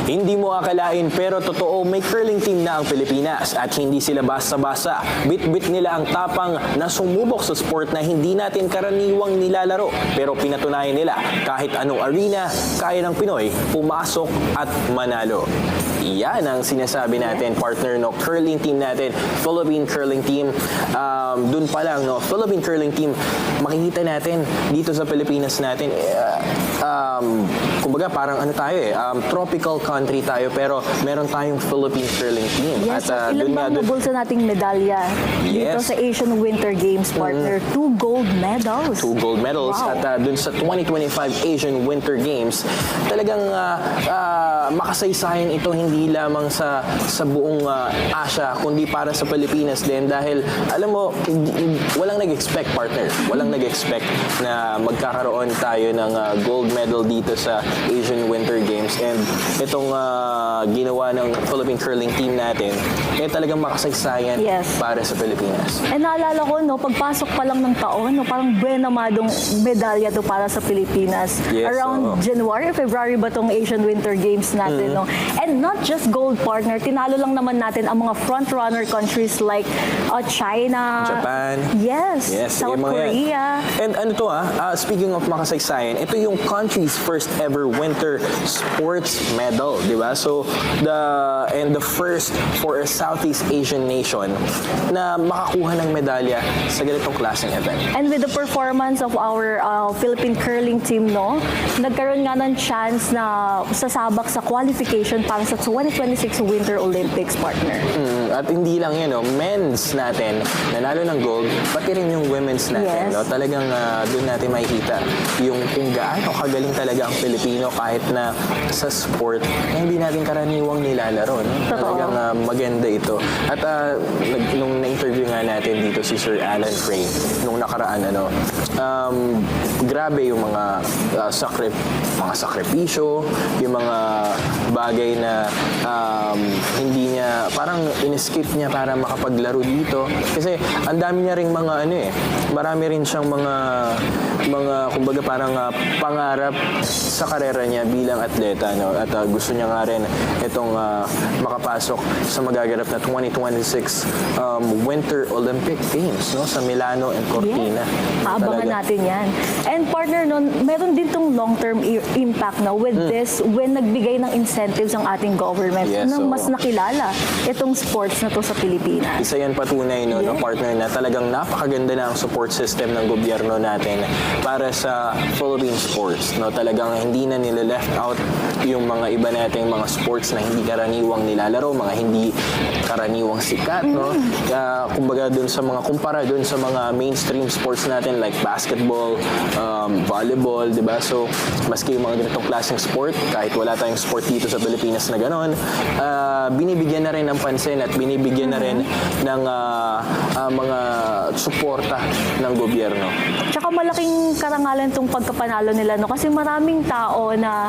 Hindi mo akalain pero totoo may curling team na ang Pilipinas at hindi sila basta-basta. Bit-bit nila ang tapang na sumubok sa sport na hindi natin karaniwang nilalaro. Pero pinatunayan nila kahit anong arena, kaya ng Pinoy pumasok at manalo. Yan ang sinasabi natin, partner, no? Curling team natin, Philippine Curling Team. Dun pa lang, no? Philippine Curling Team, makikita natin dito sa Pilipinas natin, kumbaga parang ano tayo tropical country tayo pero meron tayong Philippine Curling Team. Yes, at ilan bang nabulsa nating medalya dito sa Asian Winter Games, partner? 2 gold medals. 2 gold medals. Wow. At dun sa 2025 Asian Winter Games, talagang makasaysayan ito hindi lamang sa buong Asia, kundi para sa Pilipinas din dahil alam mo, walang nag-expect, partner. Walang nag-expect na magkakaroon tayo ng gold medal dito sa Asian Winter Games. And itong ginawa ng Philippine Curling Team natin, talagang makasaysayan para sa Pilipinas. And naalala ko, no, pagpasok pa lang ng taon, no, parang buenamadong medalya to para sa Pilipinas. Yes, Around January, February ba tong Asian Winter Games natin, no? And not just gold, partner, tinalo lang naman natin ang mga front-runner countries like China, Japan. Yes, South Korea. And ano to speaking of makasaysayan, ito yung country's first ever winter sports medal, di ba? So, the first for a Southeast Asian nation na makakuha ng medalya sa ganitong klaseng event. And with the performance of our Philippine curling team, no, nagkaroon nga ng chance na sasabak sa qualification para sa 2026 Winter Olympics, partner. At hindi lang yan, no, men's natin nanalo ng gold, pati rin yung women's natin. No? Talagang doon natin makikita yung kung gaano kagaling talaga ang Pilipino kahit na sa sport na hindi natin karaniwang nilalaro. No? Talagang maganda ito. At nung na-interview nga natin dito si Sir Alan Frey, nung nakaraan, grabe yung mga sakripisyo, yung mga bagay na hindi niya, parang in-skip niya para makapaglaro dito. Kasi ang dami niya ring mga marami rin siyang mga kumbaga parang pangarap sa karera niya bilang atleta, no? At gusto niya nga rin itong makapasok sa magaganap na 2026 Winter Olympic Games, no? Sa Milano and Cortina. Abangan natin yan. And partner, no, meron din tong long-term impact na with this when nagbigay ng incentives ang ating government na mas nakilala itong sports na to sa Pilipinas. Isa yan patunay, no, partner, na talagang napakaganda na ang support system ng gobyerno natin para sa Philippine sports. No? Talagang hindi na nila left out yung mga iba nating mga sports na hindi karaniwang nilalaro, mga hindi karaniwang sikat. No? Kumbaga dun sa mga kumpara dun sa mga mainstream sports natin like basketball, volleyball, di ba? So, maski yung mga ganitong klaseng sport, kahit wala tayong sport dito sa Pilipinas na gano'n, binibigyan na rin ng pansin at binibigyan na rin ng mga suporta ng gobyerno. Tsaka malaking karangalan itong pagkapanalo nila, no? Kasi maraming tao na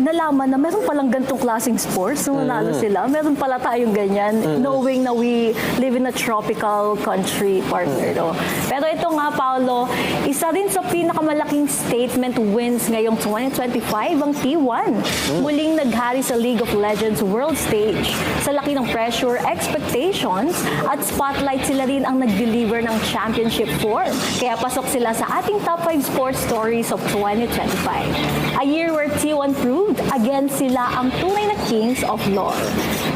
nalaman na meron palang gantong klaseng sports nung nanalo sila. Meron pala tayong ganyan, knowing na we live in a tropical country, partner. No? Pero ito nga, Paolo, isa rin sa pinakamalaking statement wins ngayong 2025 ang T1. Muling naghari sa League of Legends World Stage. Sa laki ng pressure, expectations, at spotlight, sila rin ang nag-deliver ng championship form. Kaya pasok sila sa ating top 5 sports stories of 2025. A year where T1 proved again sila ang tunay na kings of lore.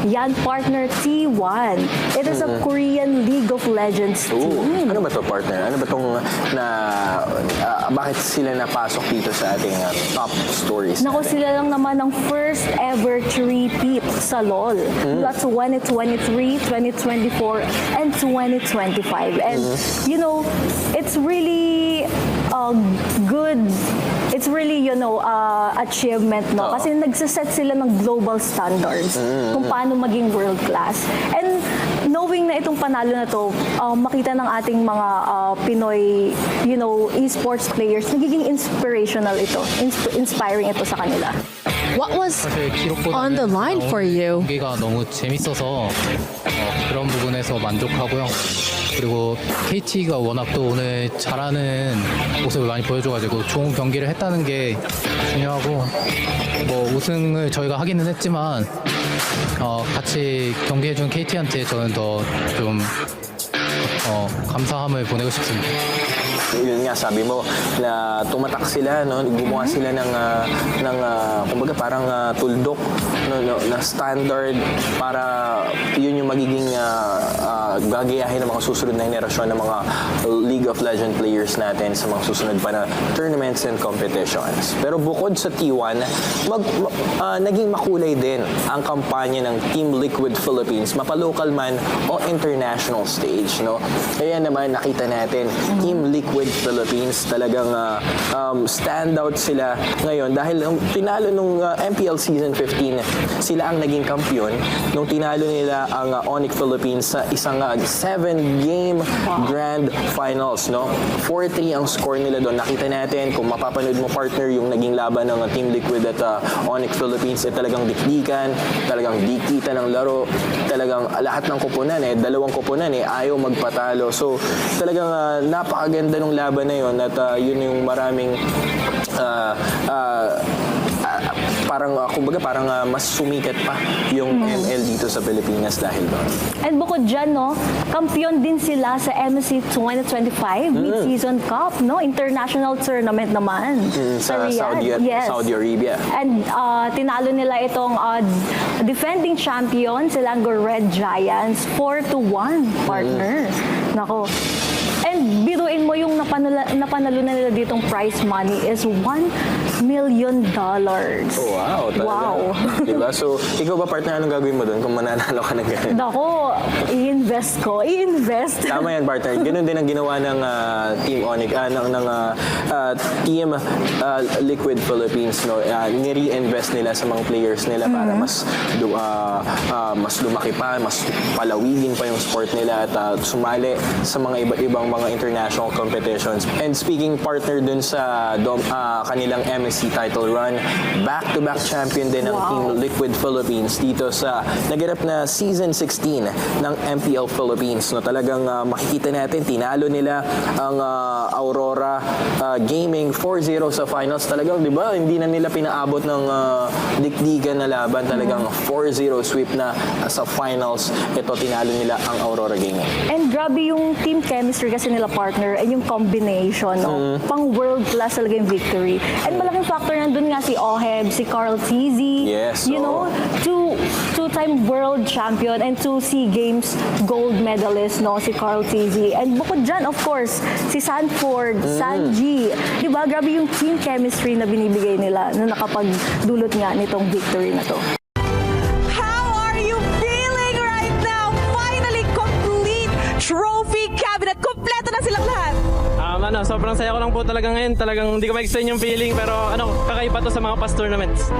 Yan, partner, T1. It is a Korean League of Legends team. Ano ba to, partner? Ano ba tong bakit sila napasok dito sa ating top stories? Nako, sila lang naman ang first ever three-peat sa LOL. That's 2023, 2024, and 2025. And, you know, it's really good. It's really, achievement, no? Kasi nagsiset sila ng global standards kung paano maging world class. And knowing na itong panalo na to, makita ng ating mga Pinoy, esports players, nagiging inspirational ito. Inspiring ito sa kanila. What was 사실 기록보다는 on the line for you? 경기가 너무 재밌어서 그런 부분에서 만족하고요. 그리고 KT가 워낙 또 오늘 잘하는 모습을 많이 보여줘가지고 좋은 경기를 했다는 게 중요하고 뭐 우승을 저희가 하기는 했지만 같이 경기해준 KT한테 저는 더 좀 감사함을 보내고 싶습니다. Yun nga, sabi mo na tumatak sila, no? Gumawa sila ng kumbaga parang tuldok, no, na standard para yun yung magiging gagayahin ng mga susunod na henerasyon ng mga League of Legends players natin sa mga susunod pa na tournaments and competitions. Pero bukod sa T1, naging makulay din ang kampanya ng Team Liquid Philippines, mapalocal man o international stage, no? Kaya naman nakita natin Team Liquid Philippines talagang standout sila ngayon dahil tinalo nung MPL Season 15, sila ang naging kampiyon nung tinalo nila ang Onyx Philippines sa isang 7-game Grand Finals, no? 4-3 ang score nila doon. Nakita natin kung mapapanood mo, partner, yung naging laban ng Team Liquid at Onyx Philippines, talagang dikdikan, talagang dikita ng laro, talagang lahat ng koponan dalawang koponan ayaw magpatalo. So talagang napakaganda ng laban na yun at yun yung maraming parang mas sumikat pa yung ML dito sa Pilipinas dahil doon. And bukod dyan, no, kampiyon din sila sa MSC 2025 Mid-Season Cup, no? International tournament naman. Sa Riyadh. Saudi Arabia. And tinalo nila itong defending champion, Selangor Red Giants, 4-1, partner. Nako. And biruin mo yung napanalo na nila ditong prize money is $1 million. Oh, wow, talaga. Wow. Diba? So, ikaw ba, partner, anong gagawin mo doon kung mananalo ka ng ganun? Nako, i-invest ko. I-invest. Tama yan, partner. Ganun din ang ginawa ng Team Onyx, ng Team Liquid Philippines, no? Nire-invest nila sa mga players nila para mas lumaki pa, mas palawigin pa yung sport nila at sumali sa mga iba-ibang mga international competitions. And speaking, partner dun sa kanilang MSC title run, back-to-back champion din ng Team Liquid Philippines dito sa naganap na Season 16 ng MPL Philippines. No, talagang makikita natin, tinalo nila ang Aurora Gaming 4-0 sa finals. Talagang, di ba, hindi na nila pinaabot ng dikdikan na laban. Talagang 4-0 sweep na sa finals. Ito, tinalo nila ang Aurora Gaming. And grabe yung team chemistry kasi nila, partner, and yung combination, no? Pang world class talaga yung victory. And malaking factor nandun nga si Oheb, si Carl Tizzy, Yes, you know, two-time world champion and 2 SEA Games gold medalist, no, si Carl Tizzy. And bukod dyan, of course, si Sanford, Sanji. Di ba? Grabe yung team chemistry na binibigay nila na nakapagdulot nga nitong victory na to. How are you feeling right now? Finally complete trophy cabinet. Kompleto na silang lahat. Sobrang saya ko lang po talaga ngayon. Talagang hindi ko ma-explain yung feeling pero kakaiba to sa mga past tournaments.